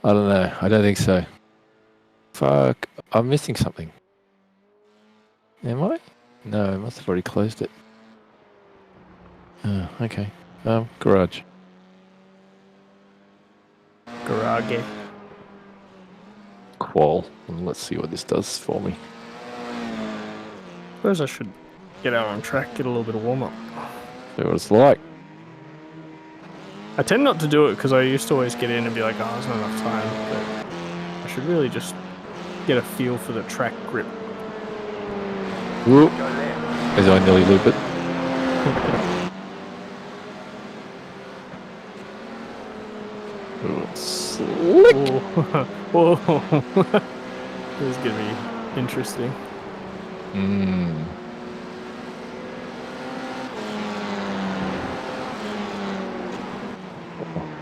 I don't know. I don't think so. Fuck. I'm missing something. Am I? No, I must have already closed it. Oh, okay. Garage. Garage. Qual. Let's see what this does for me. Suppose I should get out on track, get a little bit of warm up. See what it's like. I tend not to do it because I used to always get in and be like, oh, there's not enough time. But I should really just get a feel for the track grip. Whoop. As I nearly loop it. Slick. Whoa. This is going to be interesting.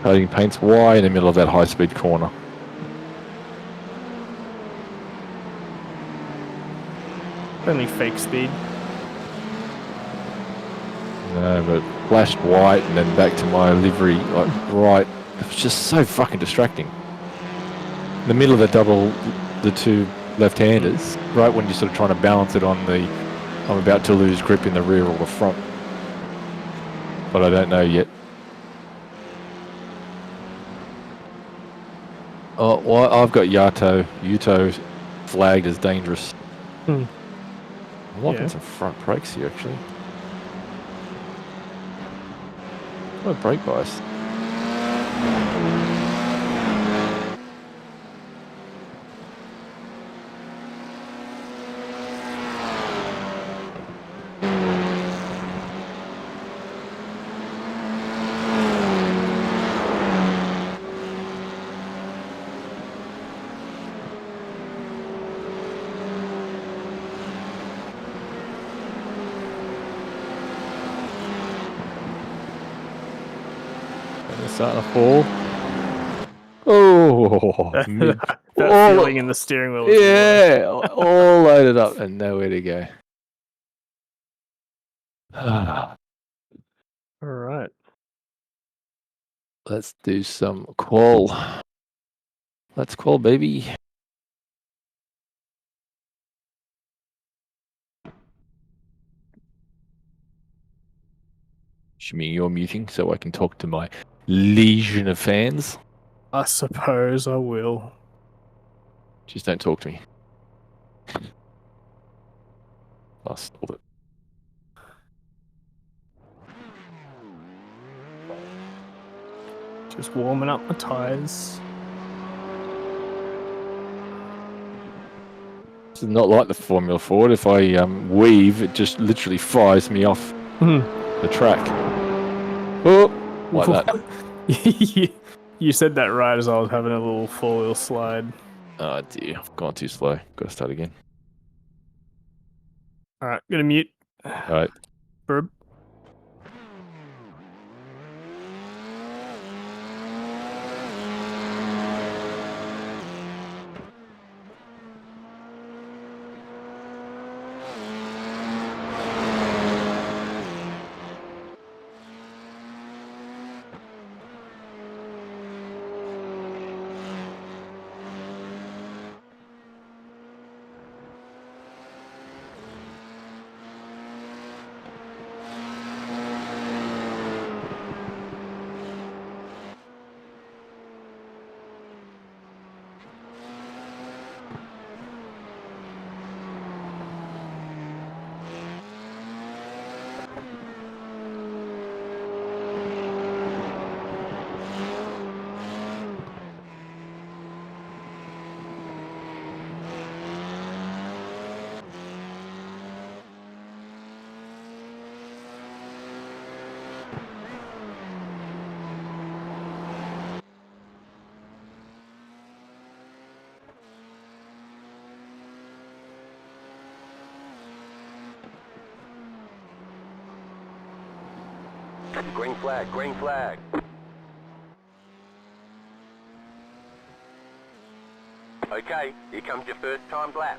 Coating paint's wide in the middle of that high-speed corner. Only fake speed. No, but flashed white and then back to my livery, like right. It was just so fucking distracting. In the middle of the two left-handers, right when you're sort of trying to balance it on the, I'm about to lose grip in the rear or the front. But I don't know yet. Oh, well, I've got Yuto flagged as dangerous. I'm locking some front brakes here, actually. What brake bias? Starting to fall. Oh, that feeling in the steering wheel. Yeah, all loaded up and nowhere to go. All right. Let's do some qual. Let's qual, baby. Shimmy, you're muting so I can talk to my legion of fans. I suppose I will. Just don't talk to me. I stalled it. Just warming up my tires. This is not like the Formula Ford. If I weave, it just literally fires me off the track. Oh, like that. You said that right as I was having a little four-wheel slide. Oh dear, I've gone too slow. Got to start again. All right, gonna mute. All right. Burb. Green flag, green flag. Okay, here comes your first timed lap.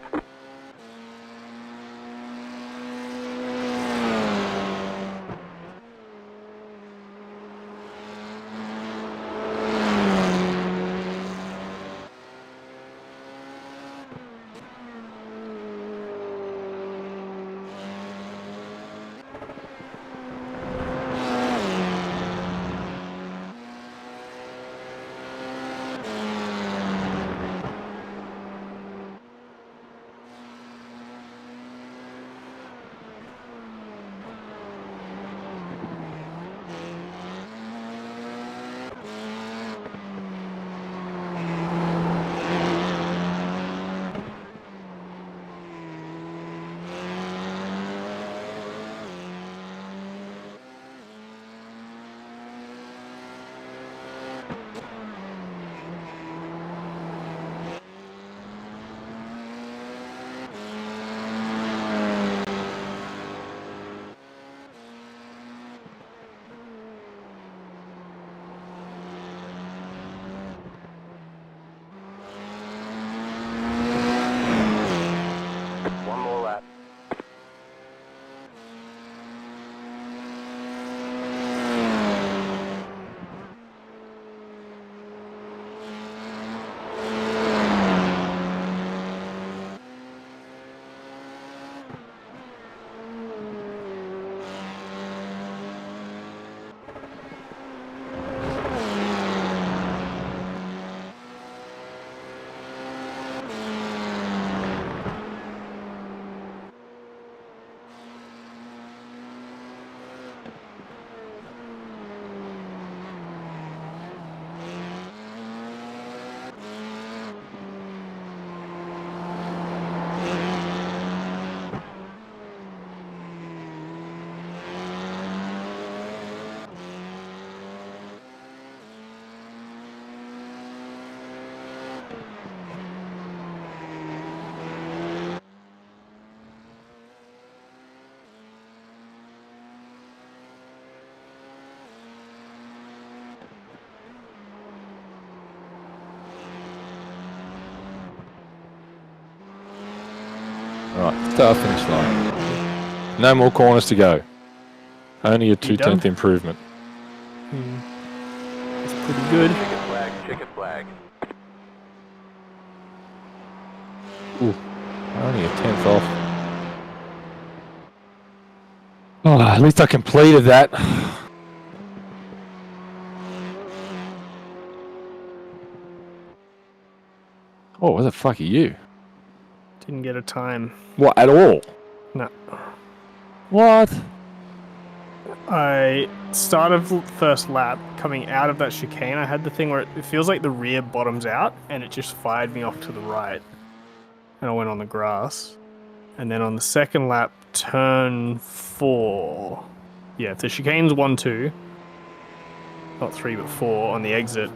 Right, start finish line. No more corners to go. Only a You done? 2/10 improvement. It's pretty good. Checkered flag, checkered flag. Ooh, only a 10th off. Oh, at least I completed that. Oh, where the fuck are you? Didn't get a time. What, at all? No. What? I started first lap coming out of that chicane. I had the thing where it feels like the rear bottoms out and it just fired me off to the right. And I went on the grass. And then on the second lap, turn 4. Yeah, if the chicane's 1, 2, not 3 but 4 on the exit.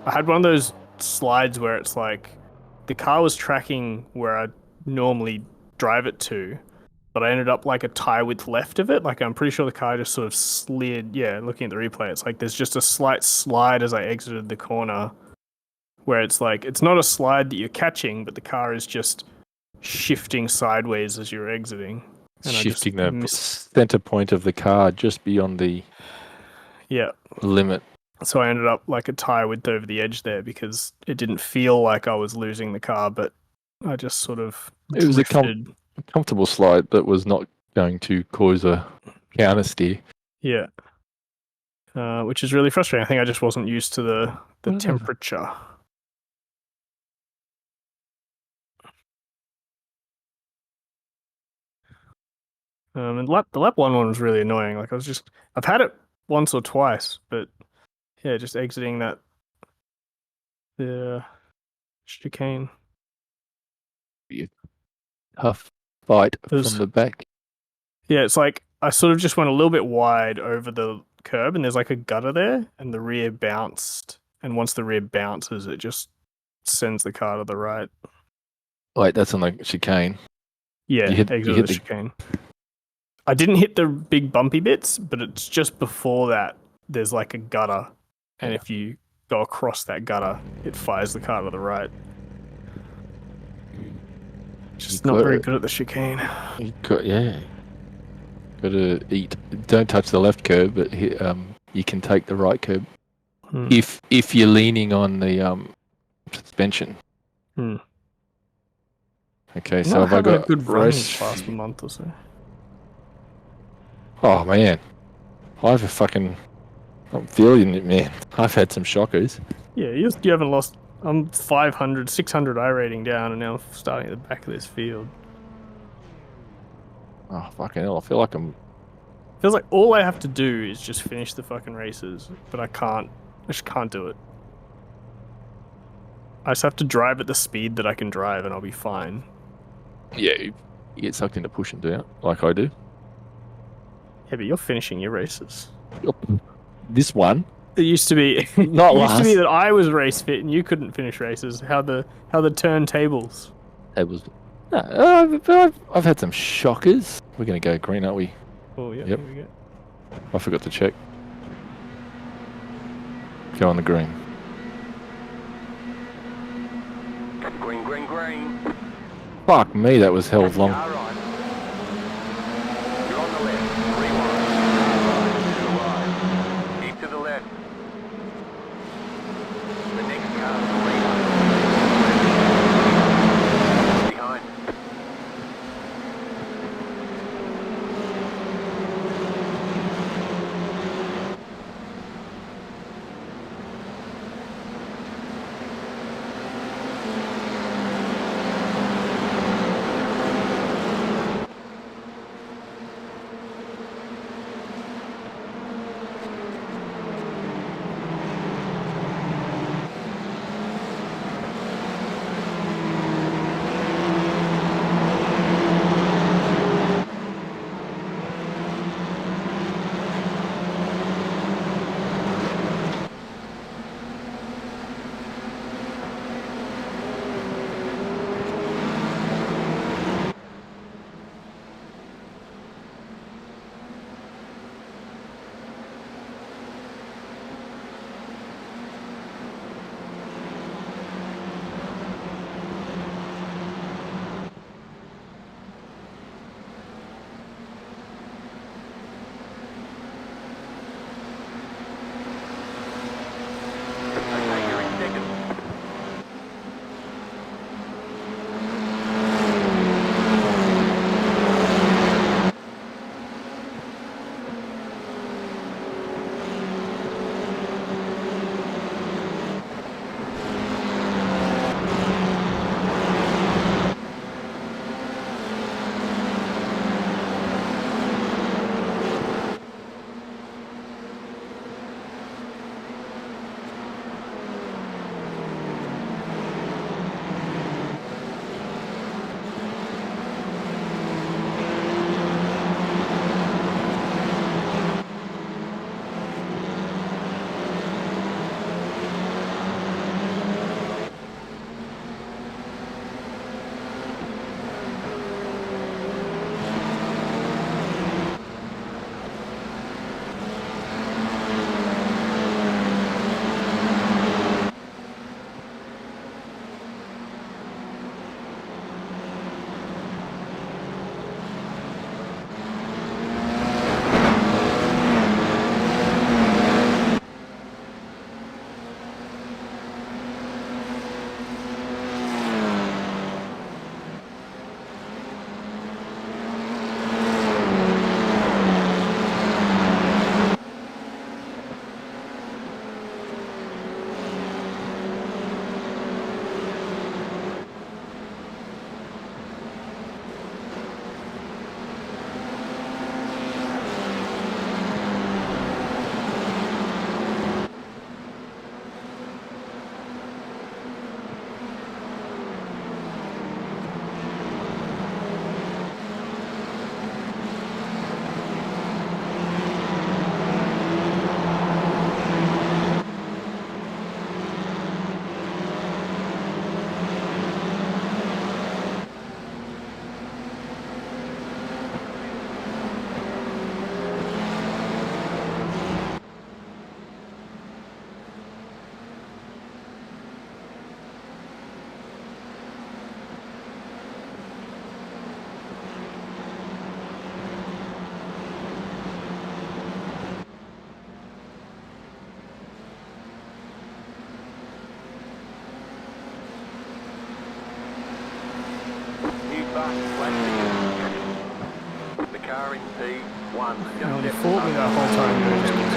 I had one of those slides where it's like the car was tracking where I normally drive it to, but I ended up like a tire width left of it. Like I'm pretty sure the car just sort of slid. Yeah, looking at the replay, it's like there's just a slight slide as I exited the corner where it's like it's not a slide that you're catching, but the car is just shifting sideways as you're exiting. And Shifting the center point of the car just beyond the limit. So I ended up like a tire width over the edge there because it didn't feel like I was losing the car, but I just sort of It was a drifted. comfortable slide that was not going to cause a counter steer. Yeah. Which is really frustrating. I think I just wasn't used to the temperature. And the lap one was really annoying. Like I've had it once or twice, but yeah, just exiting the chicane. Tough fight from the back. Yeah, it's like I sort of just went a little bit wide over the curb and there's like a gutter there and the rear bounced. And once the rear bounces, it just sends the car to the right. Wait, that's on the chicane. Yeah, you hit the chicane. I didn't hit the big bumpy bits, but it's just before that there's like a gutter. And if you go across that gutter, it fires the car to the right. Just not very good at the chicane. Got to eat. Don't touch the left curb, but you can take the right curb if you're leaning on the suspension. Okay, so have I got a good run this last month or so? Oh man, I'm feeling it, man. I've had some shockers. Yeah, you haven't lost. I'm 500, 600 iRating down, and now I'm starting at the back of this field. Oh fucking hell! I feel like Feels like all I have to do is just finish the fucking races, but I can't. I just can't do it. I just have to drive at the speed that I can drive, and I'll be fine. Yeah, you get sucked into pushing down like I do. Yeah, but you're finishing your races. This one. It used to be not it used to be that I was race fit and you couldn't finish races. How the turntables? Tables. No, I've had some shockers. We're gonna go green, aren't we? Oh yeah. Yep. Here we go. I forgot to check. Go on the green. Green, green, green. Fuck me, that was held long. All right. You're on the left. Rewind. To the right. Keep to the left. The next car to the rewind. Behind. P1. Well, you fought me that whole time. You just keep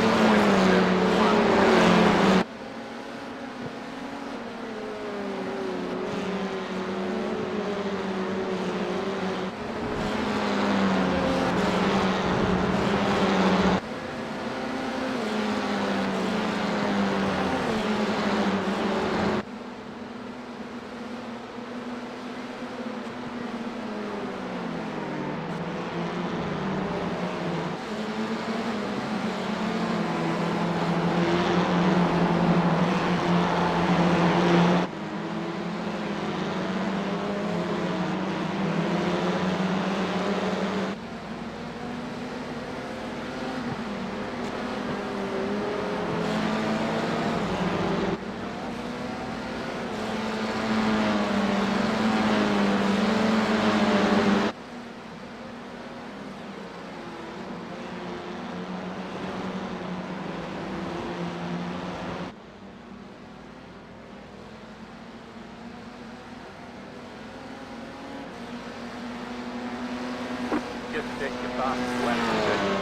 Just check your fastest lap position.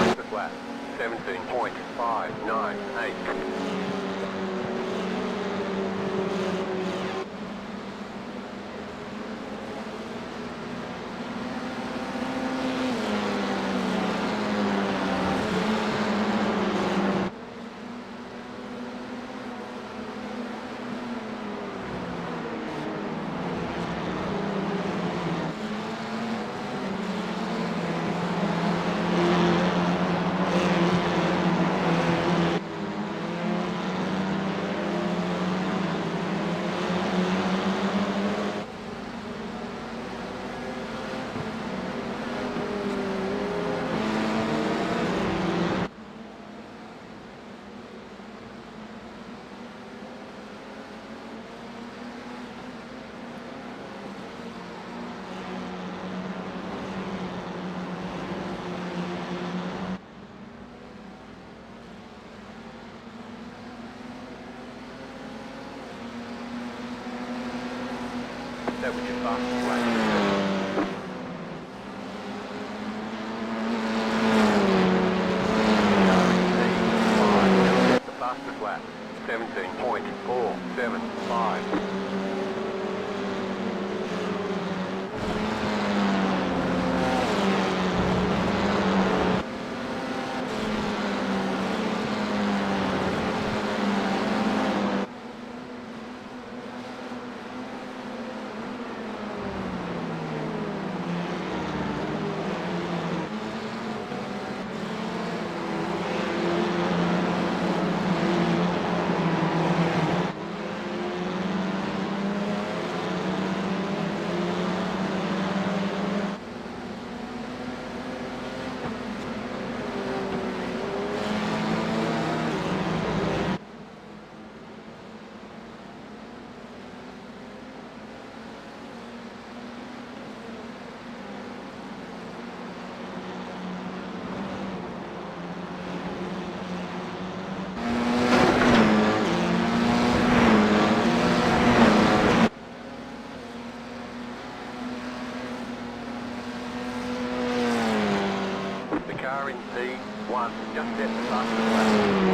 Fastest lap, 17.598. That was your fastest lap position. The fastest lap, 17.475. The car in P1 just set the fastest lap,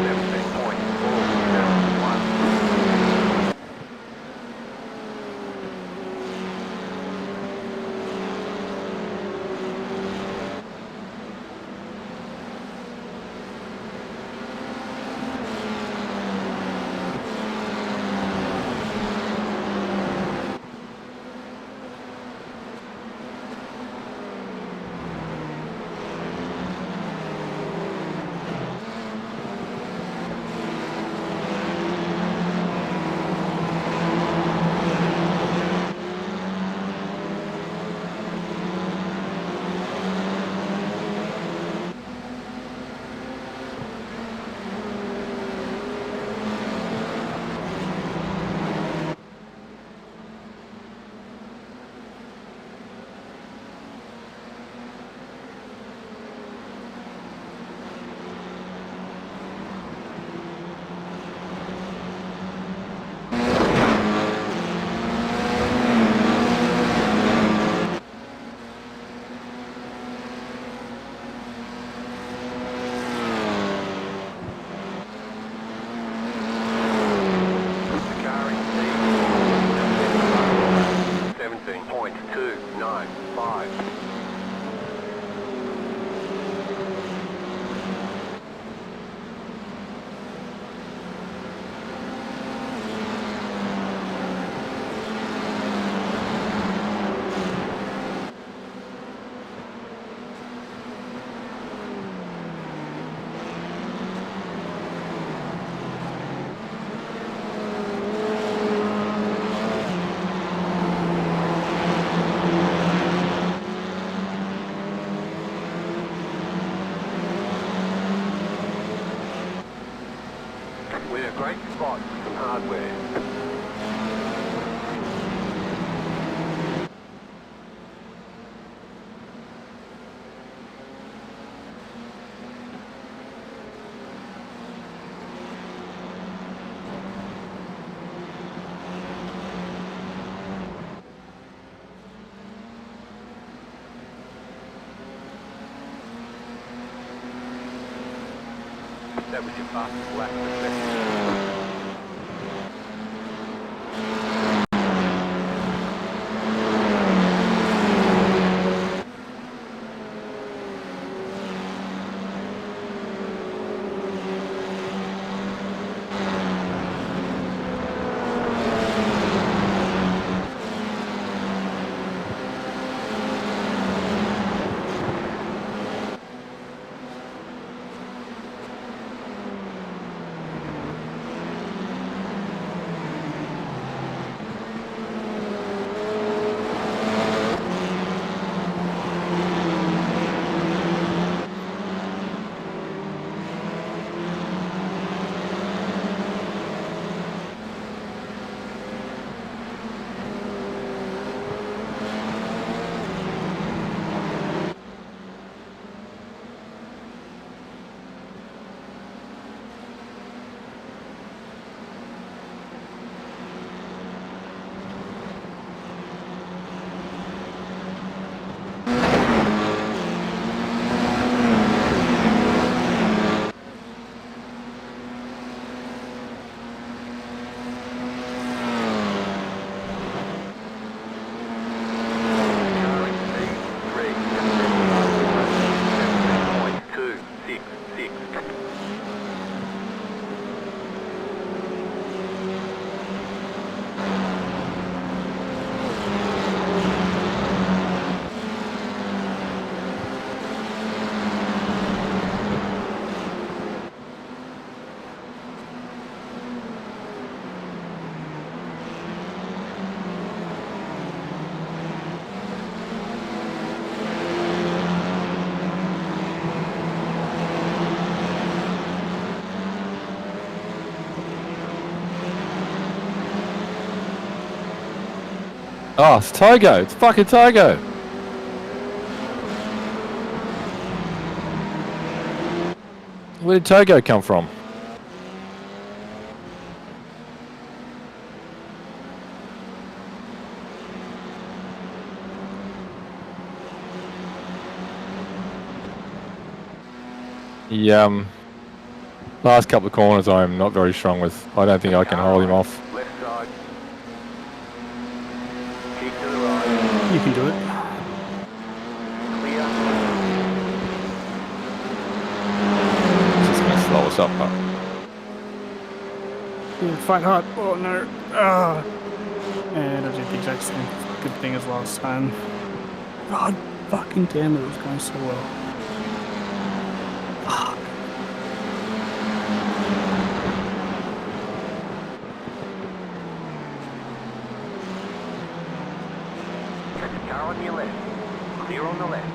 17.471. We're in a great spot with some hardware. That was your fastest lap of the session. Oh, it's Togo. It's fucking Togo. Where did Togo come from? The last couple of corners I'm not very strong with. I don't think I can hold him off. Left side. Keep to the right. You can do it. Clear. Just gonna slow us up. Yeah, fight hard. Oh no. Ah. And I did the exact same good thing as last time. God fucking damn it, it was going so well. Fuck. Car on your left. Clear on the left.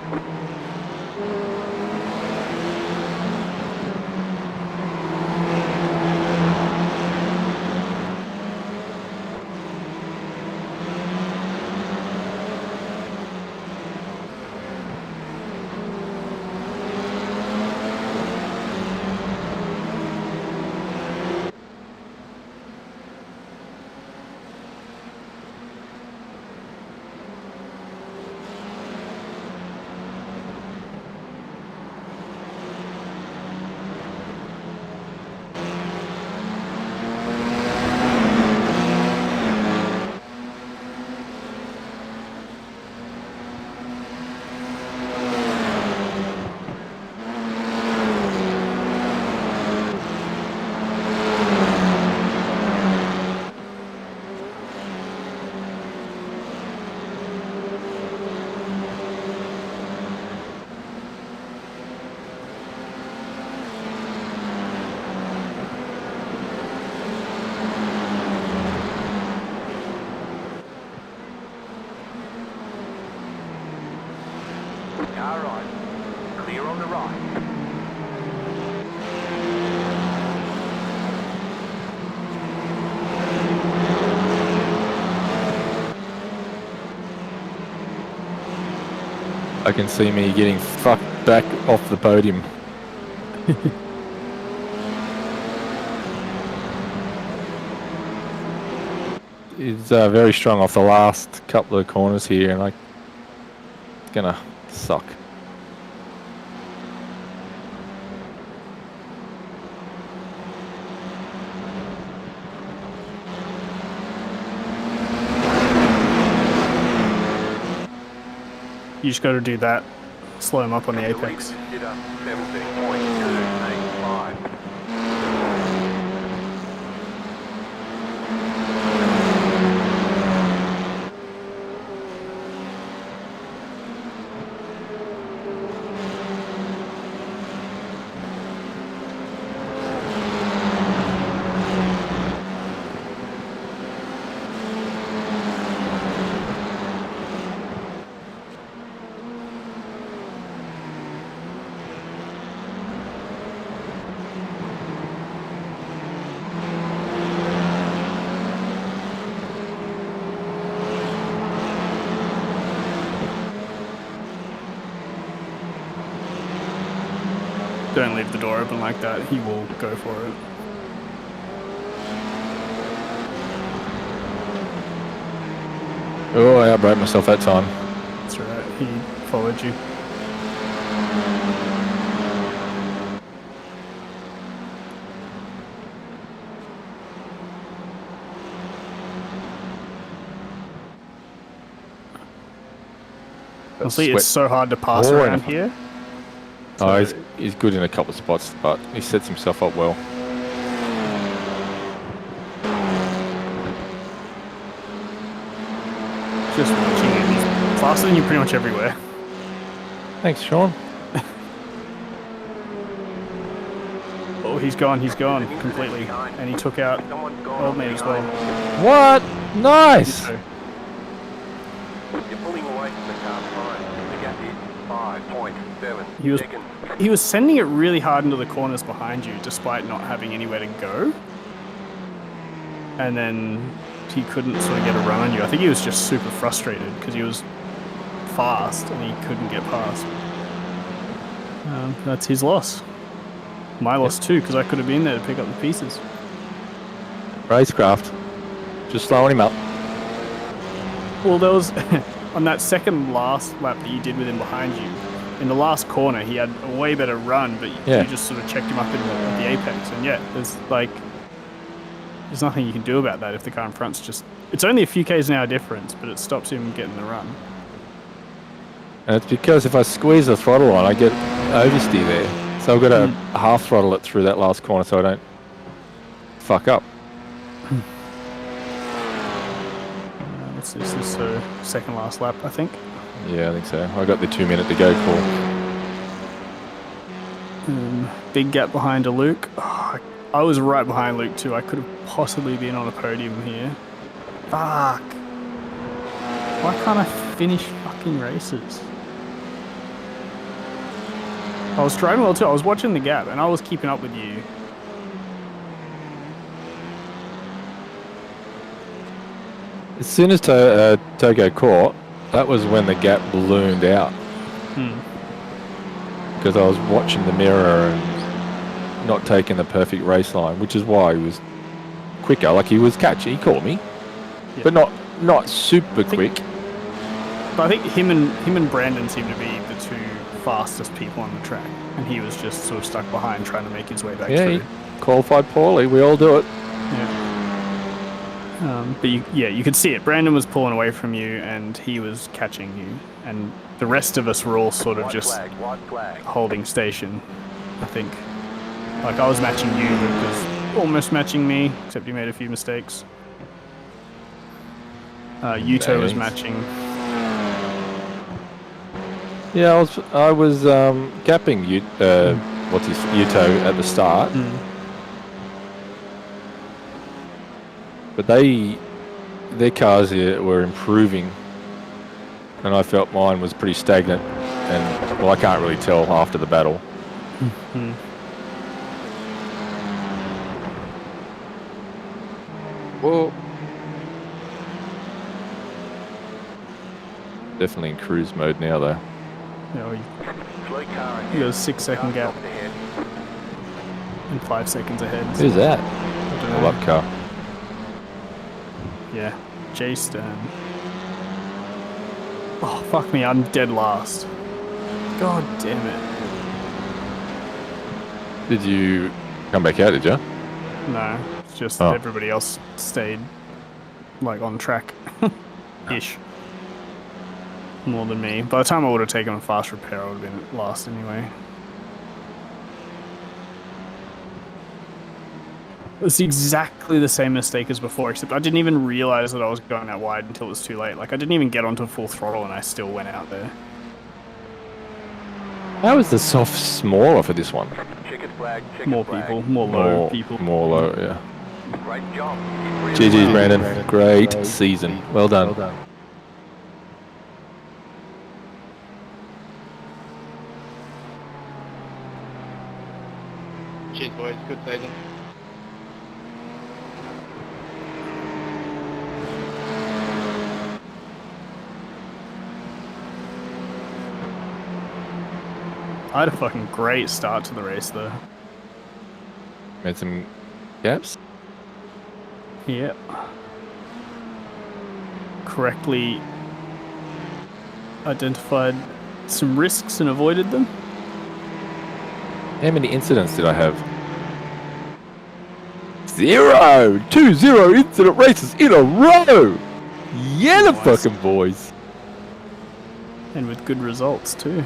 Car right. Clear on the right. I can see me getting fucked back off the podium. It's very strong off the last couple of corners here, and it's gonna suck. You just got to do that. Slow him up on the apex. Consider 17.285. Don't leave the door open like that. He will go for it. Oh, I outbraked myself that time. That's right. He followed you. Honestly, it's so hard to pass pouring around off. here. Oh, he's good in a couple of spots, but he sets himself up well. Just watching him. He's faster than you pretty much everywhere. Thanks, Sean. Oh, he's gone completely. And he took out Someone's gone old on mate as well. behind. What? Nice! So, You're pulling away from the car behind. The gap is 5.7 He was- seconds. he was sending it really hard into the corners behind you, despite not having anywhere to go. And then he couldn't sort of get a run on you. I think he was just super frustrated because he was fast and he couldn't get past. That's his loss. My loss too, because I could have been there to pick up the pieces. Racecraft. Just slowing him up. Well, there was on that second last lap that you did with him behind you. In the last corner, he had a way better run, but Yeah. you just sort of checked him up at the apex. And yeah, there's nothing you can do about that if the car in front's just. It's only a few k's an hour difference, but it stops him getting the run. And it's because if I squeeze the throttle on, I get oversteer there. So I've got to half throttle it through that last corner so I don't fuck up. This is the second last lap, I think. Yeah, I think so. I got the 2 minute to go call. Big gap behind a Luke. Oh, I was right behind Luke too. I could have possibly been on a podium here. Fuck. Why can't I finish fucking races? I was driving well too. I was watching the gap and I was keeping up with you. As soon as Togo caught, that was when the gap ballooned out. Because I was watching the mirror and not taking the perfect race line, which is why he was quicker. Like he was catchy, he caught me, but not super quick. But I think him and Brandon seem to be the two fastest people on the track, and he was just sort of stuck behind trying to make his way back Yeah, through. he qualified poorly. We all do it. Yeah. But you could see it. Brandon was pulling away from you, and he was catching you, and the rest of us were all sort of just White flag. holding station. I think, like I was matching you, Luke was almost matching me, except he made a few mistakes. Yuto was matching. Yeah, I was gapping Yuto at the start, but their cars were improving, and I felt mine was pretty stagnant. And well, I can't really tell after the battle. Well, definitely in cruise mode now, though. You know, Slow car he got a 6-second Car gap stopped ahead. and 5 seconds ahead. So Who's that? I don't A know. lap car. Yeah, J Stern. Oh fuck me! I'm dead last. God damn it! Did you come back out, did you? No, it's just Oh. everybody else stayed like on track, ish. More than me. By the time I would have taken a fast repair, I would have been last anyway. It's exactly the same mistake as before, except I didn't even realize that I was going out wide until it was too late. Like, I didn't even get onto full throttle and I still went out there. How is the soft smaller for this one? Checkered flag, checkered More flag. people, more low people. More low, yeah. Great job. You did really GG's, well. Brandon. Great season. Well done. Cheers, boys. Good season. I had a fucking great start to the race, though. Made some gaps. Yep. Correctly identified some risks and avoided them. How many incidents did I have? 0! 2-0 incident races in a row! Yeah, the Nice. fucking boys. And with good results, too.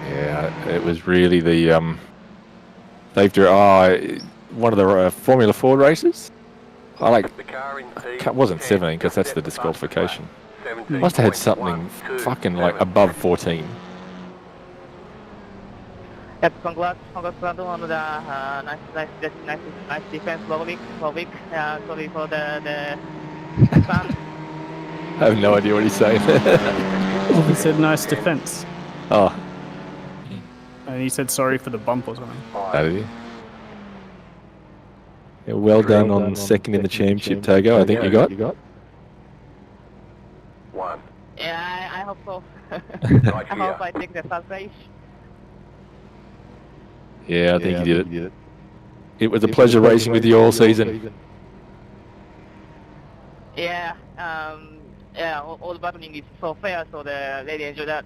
Yeah, it was really the safety. One of the Formula Ford races. I like. The car in P Wasn't 10, 17 because that's set the the fastest disqualification. lap. Must have had something 17.127. fucking like above 14. Yep, congrats Brandon, on the nice defense for week. Sorry for the fun. I have no idea what he's saying. He said nice defense. Oh, And he said sorry for the bump or something. that is it. Yeah, well done on second in the championship, Tago. I think you got. One. Yeah, I hope so. Right I here. hope I take the first place. Yeah, I think you did it. It was a pleasure racing with you all season. Yeah, all the battling is so fair, so they really enjoy that.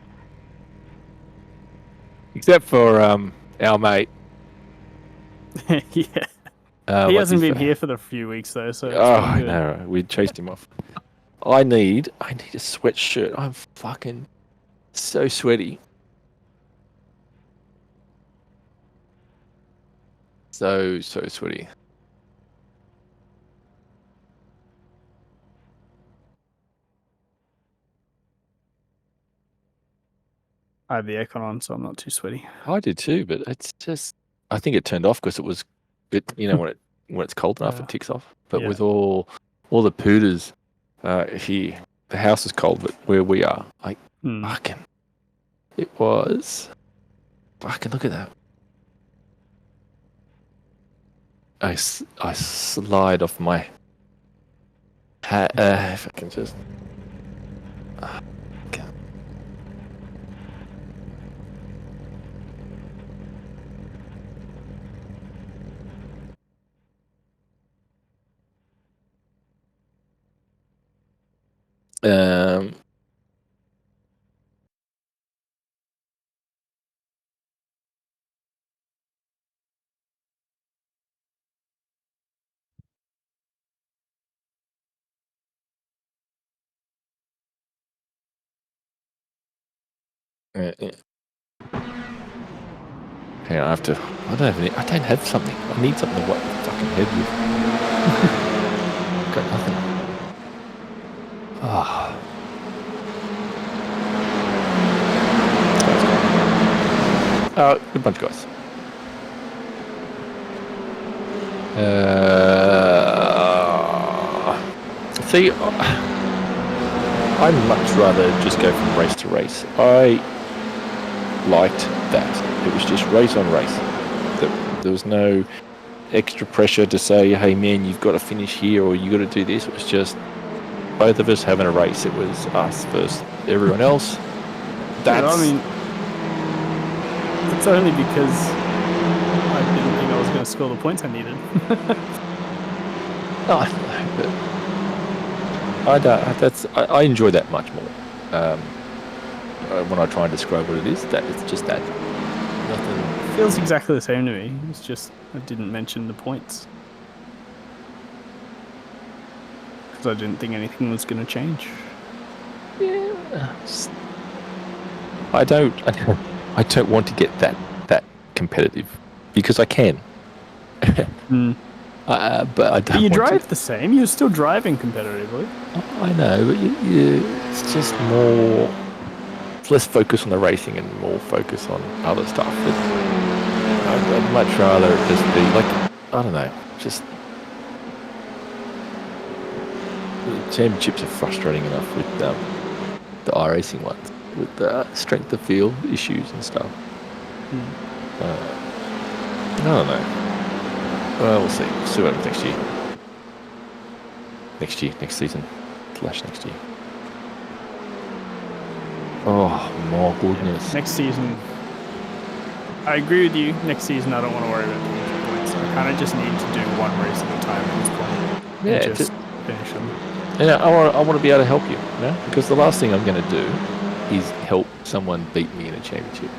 Except for our mate. Yeah. He what's hasn't his been fa- here for the few weeks, though, so it's Oh, been I good. know. We chased him off. I need a sweatshirt. I'm fucking so sweaty. So sweaty. I have the aircon on, so I'm not too sweaty. I did too, but it's just. I think it turned off because it was, when it's cold enough, it ticks off. But Yeah. with all the pooters here, the house is cold, but where we are, like fucking, it was. Fucking look at that. I slide off my hat. If I can just. Okay. Yeah. Hang on, I don't have something. I need something to wipe the fucking head with. Got nothing. Ah. Good bunch, guys. See, I'd much rather just go from race to race. I liked that. It was just race on race. There was no extra pressure to say, hey man, you've got to finish here or you got to do this. It was just both of us having a race. It was us versus everyone else. Yeah, That's I mean, it's only because I didn't think I was going to score the points I needed. no, I don't know, but I don't. I enjoy that much more. When I try and describe what it is, that it's just that nothing. It feels exactly the same to me. It's just I didn't mention the points because I didn't think anything was going to change. I don't want to get that competitive because I can. But I don't. But you want drive to. the same. You're still driving competitively. I know, but it's just more. It's less focus on the racing and more focus on other stuff. I'd much rather it just be like, I don't know, just the championships are frustrating enough with the iRacing ones, with the strength of field issues and stuff. I don't know. Well, we'll see. We'll see what happens next year. Next season. / next year. Oh, my goodness. Next season, I agree with you. Next season, I don't want to worry about the points. I kind of just need to do one race at a time at this point. Yeah, and just finish them. Yeah, I want to be able to help you, because the last thing I'm going to do is help someone beat me in a championship.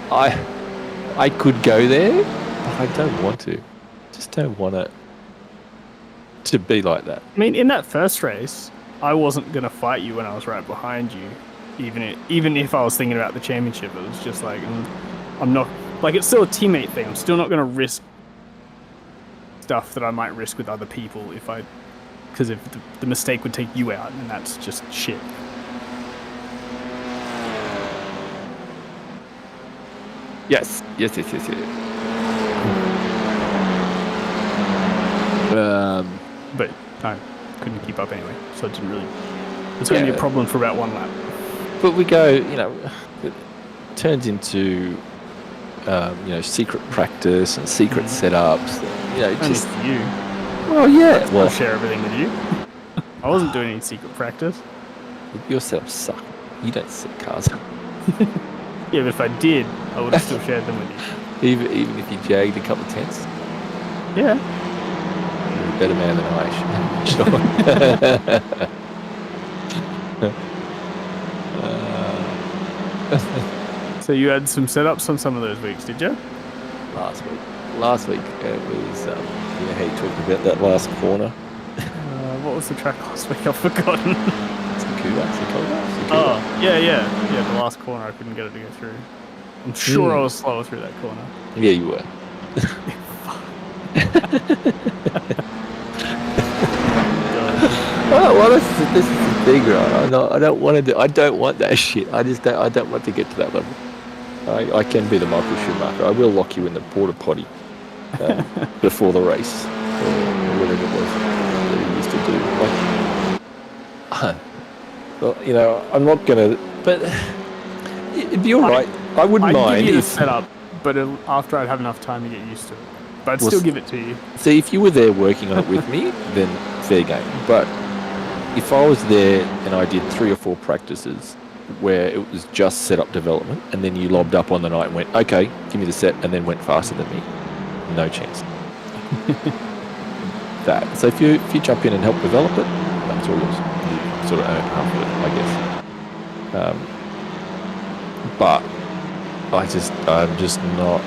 I could go there, but I don't want to. Just don't want it to be like that. I mean, in that first race, I wasn't going to fight you when I was right behind you. Even if I was thinking about the championship, it was just like, I'm not... Like, it's still a teammate thing. I'm still not going to risk stuff that I might risk with other people because if the mistake would take you out, and that's just shit. Yes. But I couldn't keep up anyway, so it didn't really... It's only a problem for about one lap. But we go, it turns into, secret practice and secret setups. Just for you. Well, yeah. I'll share everything with you. I wasn't doing any secret practice. Your setups suck. You don't set cars. Yeah, but if I did, I would have still shared them with you. Even if you jagged a couple of tenths. Yeah. You're a better man than I am. So you had some setups on some of those weeks, did you? Last week it was, how you talked about that last corner. What was the track last week? I've forgotten. Sakuba. Oh, yeah. The last corner, I couldn't get it to go through. I'm sure I was slower through that corner. Yeah, you were. Oh, well, this is the thing, right? I don't want that shit. I don't want to get to that level. I can be the Michael Schumacher. I will lock you in the porta potty before the race, or whatever it was that he used to do. Well, I'm not gonna. But you're right. I wouldn't mind. I'd give you the setup, but after I'd have enough time to get used to it. But I'd still give it to you. See, if you were there working on it with me, then fair game. But if I was there and I did 3 or 4 practices where it was just setup development, and then you lobbed up on the night and went, okay, give me the set, and then went faster than me, no chance. So if you jump in and help develop it, that's all yours. You sort of earn half of it, I guess. But I'm just not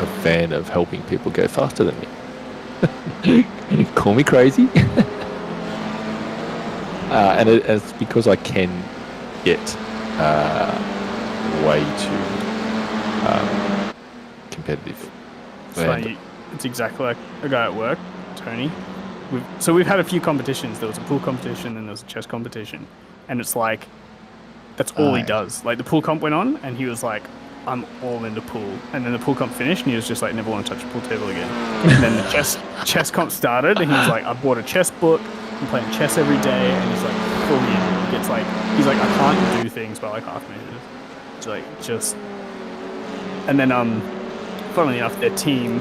a fan of helping people go faster than me. Call me crazy. And it's because I can get way too competitive. It's funny. It's exactly like a guy at work, Tony. We've had a few competitions. There was a pool competition and there was a chess competition. And it's like, that's all he does. Like, the pool comp went on and he was like, I'm all into pool. And then the pool comp finished and he was just like, never want to touch a pool table again. And then the chess comp started and he was like, I bought a chess book. I'm playing chess every day. And he's like, fully into it. He's like, I can't do things by like half measures. It's like, just... And then, funnily enough, their team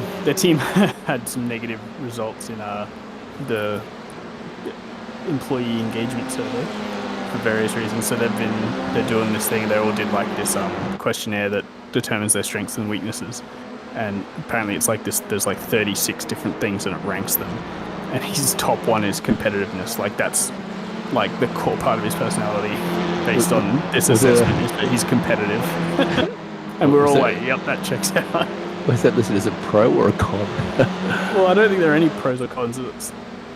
had some negative results in the employee engagement survey. for various reasons. So they're doing this thing. They all did like this questionnaire that determines their strengths and weaknesses. And apparently it's like this. There's like 36 different things and it ranks them. And his top one is competitiveness. Like that's like the core part of his personality, based on this assessment, is that he's competitive. And we're all like, "Yep, that checks out." Was that listed as a pro or a con? Well, I don't think there are any pros or cons.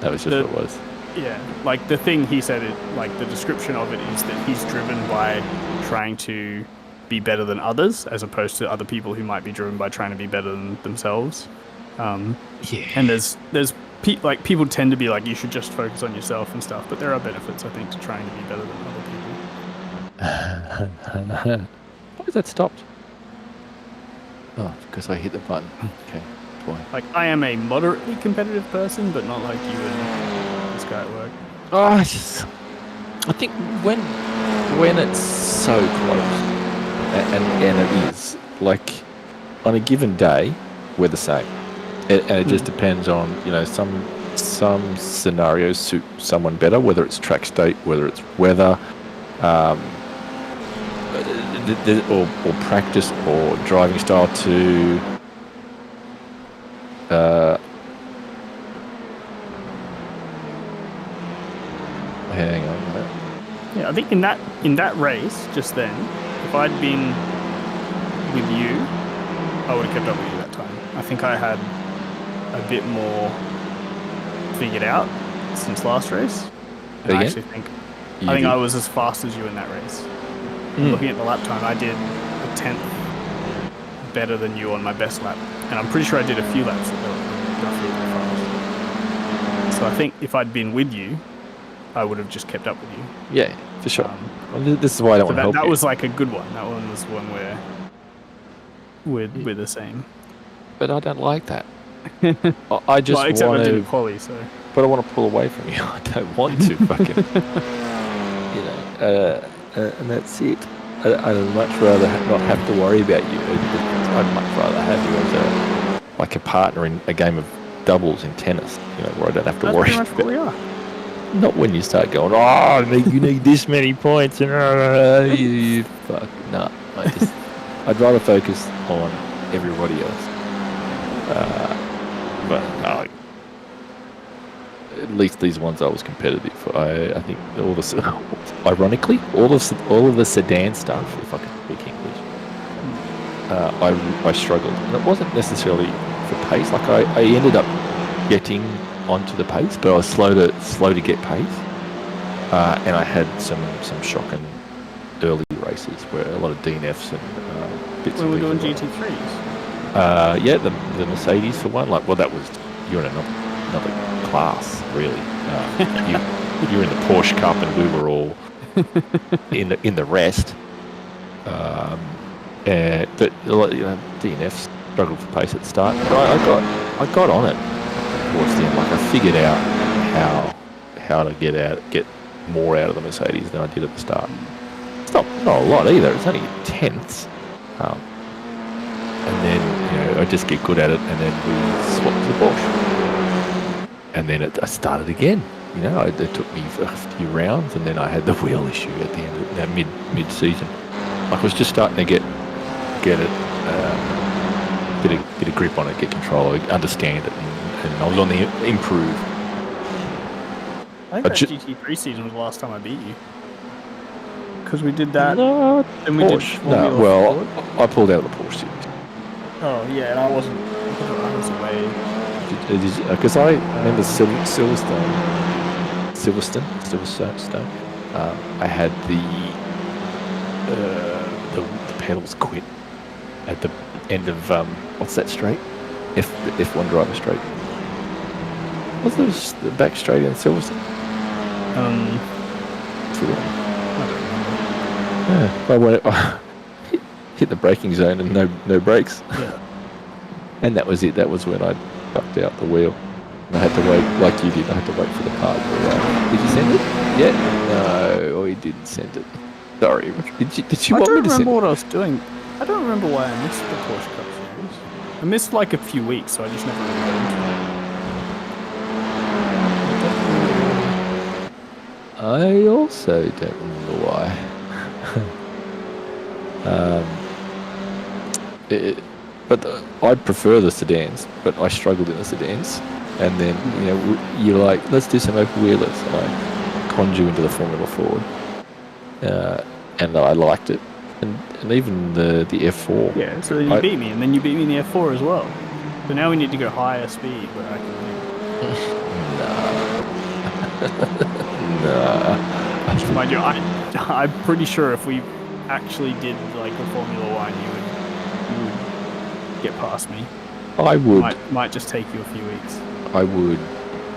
That was just what it was. Yeah, like the thing he said, like the description of it is that he's driven by trying to be better than others, as opposed to other people who might be driven by trying to be better than themselves. And there's like people tend to be like, you should just focus on yourself and stuff, but there are benefits, I think, to trying to be better than other people. Why is that stopped? Oh, because I hit the button. Okay, boy. Like, I am a moderately competitive person, but not like you and this guy at work. Oh, I think when it's so close, and it is, like, on a given day, we're the same. And it just depends on, some scenarios suit someone better, whether it's track state, whether it's weather, or practice, or driving style to hang on a minute. Yeah, I think in that race just then, if I'd been with you, I would have kept up with you that time. I think I had a bit more figured out since last race. And I actually think I was as fast as you in that race. Looking at the lap time, I did a 10th better than you on my best lap, and I'm pretty sure I did a few laps that were roughly that fast. So I think if I'd been with you, I would have just kept up with you. Yeah, for sure. This is why I don't want to help you. That was like a good one. That one was one where we're the same. But I don't like that. I just except want I did to. it quali, so. But I want to pull away from you. I don't want to fucking. And that's it. I'd much rather not have to worry about you. I'd much rather have you as a partner in a game of doubles in tennis. Where I don't have to worry. That's pretty much what we are. Not when you start going, you need this many points, and you fuck no. I'd rather focus on everybody else. But at least these ones I was competitive. I think ironically, all of the sedan stuff, if I can speak English, I struggled, and it wasn't necessarily for pace. Like I ended up getting onto the pace, but I was slow to get pace, and I had some shocking early races where a lot of DNFs and bits. When we were doing GT3s. Yeah, the Mercedes for one. That was, you're in another class, really. You're in the Porsche Cup, and we were all in the rest. But DNFs struggled for pace at the start. But I got on it towards the end. Like I figured out how to get more out of the Mercedes than I did at the start. It's not a lot either. It's only tenths. And then I just get good at it, and then we swapped to the Porsche, and then I started again. It took me a few rounds, and then I had the wheel issue at the end of that mid-season. I was just starting to get it, bit of grip on it, get control, understand it, and I was on the improve. I think that GT3 season was the last time I beat you. Because we did that. No, and we Porsche. did I pulled out of the Porsche series. Oh yeah, and I was away. Because I remember Silverstone. I had the pedals quit at the end of what's that straight? F1 driver straight. Was there the back straight in Silverstone? I don't remember. Yeah, I hit the braking zone and no brakes. Yeah. And that was it. That was when I fucked out the wheel. And I had to wait, like you did. I had to wait for the part. Did you send it? Yeah. No, you didn't send it. Sorry. Did you want me to send it? I don't remember what I was doing. I don't remember why I missed the Porsche Cup series. I missed like a few weeks, so I just never really got into I also don't remember why. I'd prefer the sedans, but I struggled in the sedans. And then, you're like, let's do some open wheelers. And I conned you into the Formula Ford. And I liked it. And even the F4. Yeah, so then you beat me, and then you beat me in the F4 as well. So now we need to go higher speed where I can win. Nah. Mind you, I'm pretty sure if we actually did like the Formula One, you would get past me. I would. Might just take you a few weeks. I would,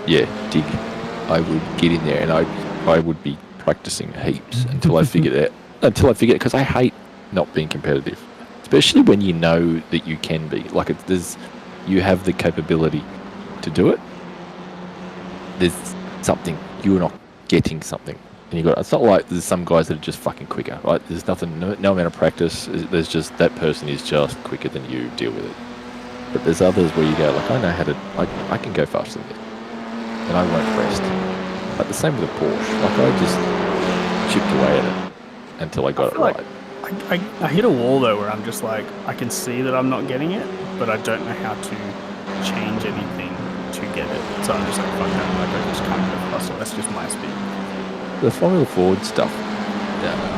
dig. I would get in there and I would be practicing heaps until I figured it. Because I hate not being competitive, especially when you know that you can be. Like you have the capability to do it. There's something you're not getting something, and it's not like there's some guys that are just fucking quicker, right? There's nothing, no amount of practice. There's just that person is just quicker than you. Deal with it. But there's others where you go like, I know how to. I can go faster than you, and I won't rest. But the same with a Porsche. Like I just chipped away at it until I got it right. I hit a wall though where I'm just like, I can see that I'm not getting it, but I don't know how to change anything to get it. So I'm just like, fuck that, like I just can't go faster. That's just my speed. The Formula Ford stuff,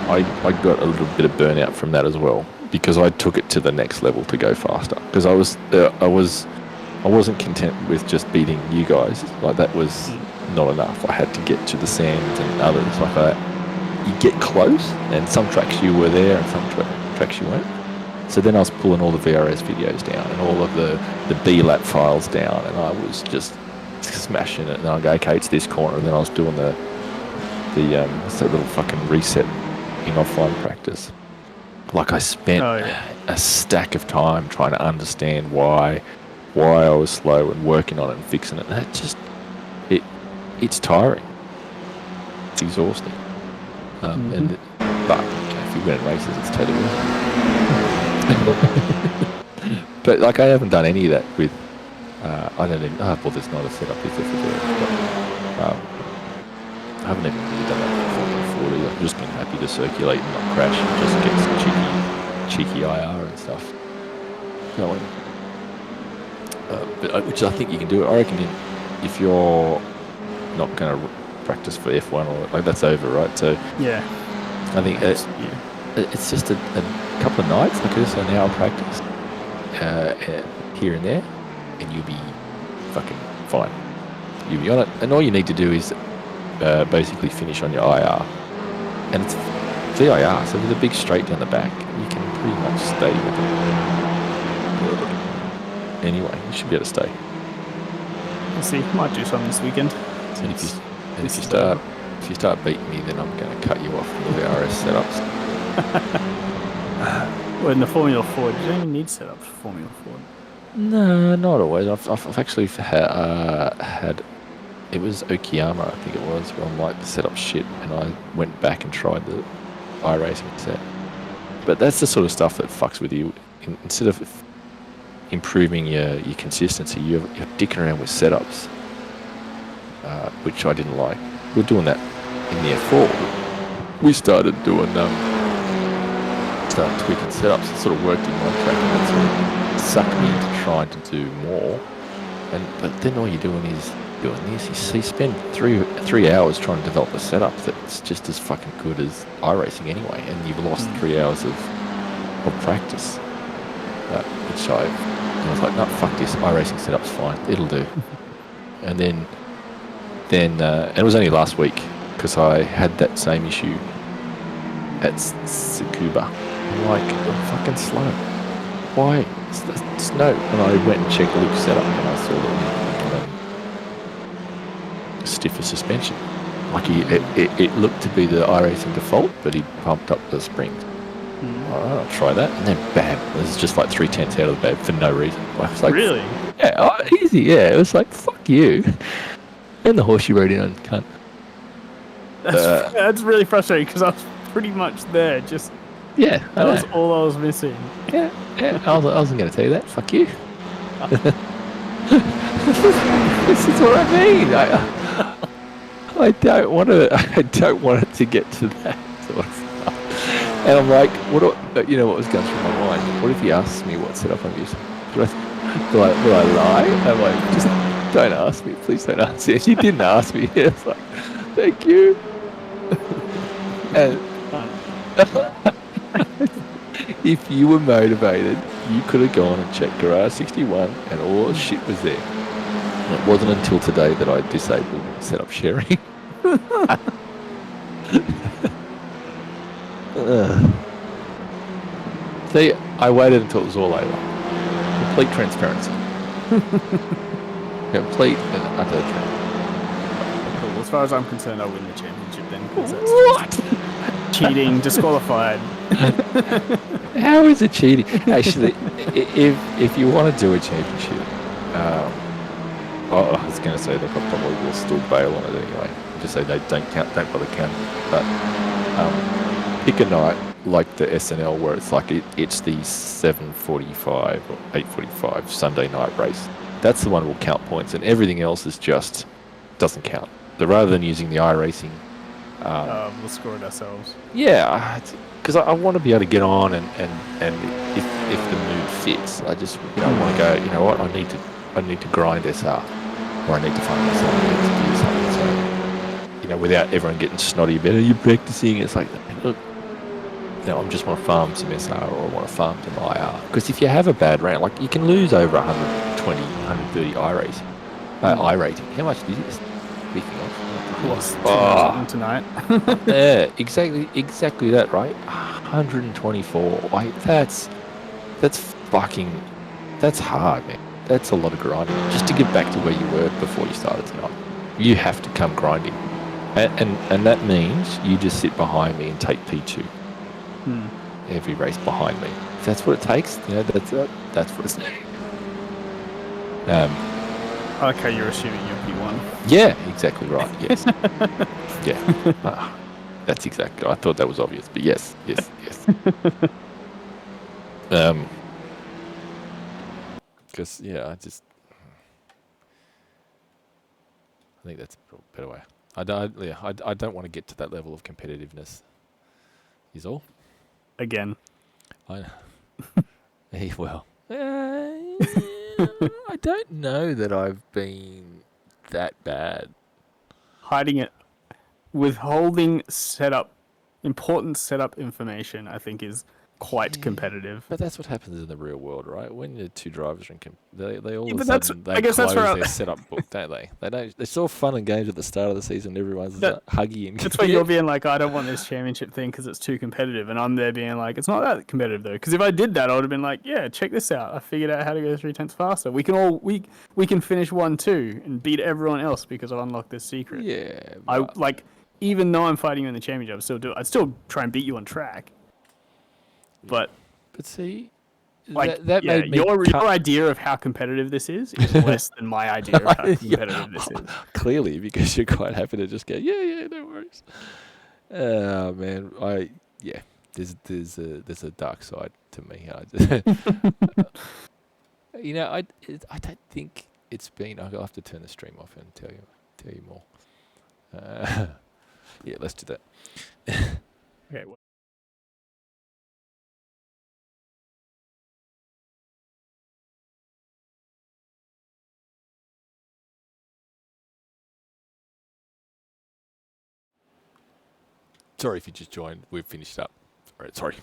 I got a little bit of burnout from that as well, because I took it to the next level to go faster. Because I wasn't content with just beating you guys. Like that was not enough. I had to get to the sand and others. Like you get close, and some tracks you were there, and some tracks you weren't. So then I was pulling all the VRS videos down and all of the B-lap files down, and I was just smashing it. And I go, okay, it's this corner, and then I was doing the little fucking reset in offline practice. Like I spent a stack of time trying to understand why I was slow and working on it and fixing it. And that just it's tiring. It's exhausting. But if you win in races, it's totally worth it. But like I haven't done any of that with. I don't even. Well, there's not a setup is there for that. But I haven't even really done that for Formula 40. I've just been happy to circulate and not crash and just get some cheeky IR and stuff going. Which I think you can do it. I reckon if you're not going to practice for F1 or like that's over, right? So yeah, I think it's just a couple of nights, like this, an hour practice here and there, and you'll be fucking fine. You'll be on it, and all you need to do is basically finish on your IR, and it's VIR, so there's a big straight down the back. You can pretty much stay with it. Anyway, you should be able to stay. We'll see. Might do something this weekend. And if you start beating me, then I'm going to cut you off from the VRS setups. Well, in the Formula Ford, you don't even need setups for Formula Ford. No, not always. I've actually had. It was Okayama, I think it was, where I'm like, the setup's shit, and I went back and tried the iRacing set. But that's the sort of stuff that fucks with you. Instead of improving your consistency, you're dicking around with setups, which I didn't like. We were doing that in the F4. We started doing tweaking setups. It sort of worked in one track, and that sort of sucked me into trying to do more. But then all you're doing is doing this. You spend three hours trying to develop a setup that's just as fucking good as iRacing anyway, and you've lost 3 hours of practice. Which I was like, no, fuck this. iRacing setup's fine. It'll do. And then and it was only last week because I had that same issue at Tsukuba. I'm like, I'm fucking slow. Why? It's no. And I went and checked Luke's setup, and I saw that stiffer suspension. Like it looked to be the iRacing default, but he pumped up the springs. Alright, I'll try that, and then bam, it was just like 3/10 out of the bed for no reason. I was like, really? Yeah, easy. Yeah, it was like, fuck you. And the horse you rode in on, cunt. That's really frustrating because I was pretty much there. Just yeah, that was all I was missing. Yeah. I wasn't going to tell you that. Fuck you. This is what I mean. I don't want to. I don't want it to get to that sort of stuff. And I'm like, you know what was going through my mind? What if he asks me what setup I'm using? Will I lie? I'm like, just don't ask me. Please don't ask me. And she didn't ask me. It's like, thank you. And if you were motivated, you could have gone and checked Garage 61 and all the shit was there. And it wasn't until today that I disabled setup sharing. See, I waited until it was all over. Complete transparency. Complete and utter transparency. Cool. As far as I'm concerned, I'll win the championship then. 'cause that's What? cheating, disqualified. How is it cheating? Actually, if you want to do a championship, I was going to say that I probably will still bail on it anyway. Just say they don't bother counting. But pick a night like the SNL where it's like it's the 7:45 or 8:45 Sunday night race. That's the one that will count points, and everything else is just doesn't count. So rather than using the iRacing, We'll score it ourselves. yeah, because I want to be able to get on and if the mood fits, I just want to go. You know what? I need to grind SR, or I need to find myself. I need to do something. So without everyone getting snotty about, are you practicing? It's like, look, I just want to farm some SR or I want to farm some IR. Because if you have a bad round, like you can lose over 120, 130 iRating. How much is this? Speaking of. Lost tonight. Yeah, exactly that, right? 124. Like that's hard, man. That's a lot of grinding just to get back to where you were before you started tonight. You have to come grinding, and that means you just sit behind me and take P2 every race behind me. If that's what it takes, that's what it's. I like how you're assuming you're P1. Yeah, exactly right. Yes. Yeah. That's exactly. I thought that was obvious, but yes. Because I think that's a better way. I don't want to get to that level of competitiveness. Is all. Again. Well. I don't know that I've been that bad. Hiding it, withholding important setup information, I think is quite competitive. But that's what happens in the real world, right? When the two drivers are they all of a but sudden I guess close that's where their setup book, don't they? They don't. It's all fun and games at the start of the season. Everyone's huggy and. That's where you're being like, I don't want this championship thing because it's too competitive, and I'm there being like, it's not that competitive though. Because if I did that, I would have been like, yeah, check this out. I figured out how to go 3/10 faster. We can finish 1-2 and beat everyone else because I've unlocked this secret. Yeah. Even though I'm fighting you in the championship, I'd still try and beat you on track. But see, that made me your idea of how competitive this is less than my idea of how competitive this is. Clearly, because you're quite happy to just go, yeah, no worries. Oh man, there's a dark side to me. I don't think it's been. I'll have to turn the stream off and tell you more. Yeah, let's do that. Okay. Sorry if you just joined. We've finished up. All right, sorry.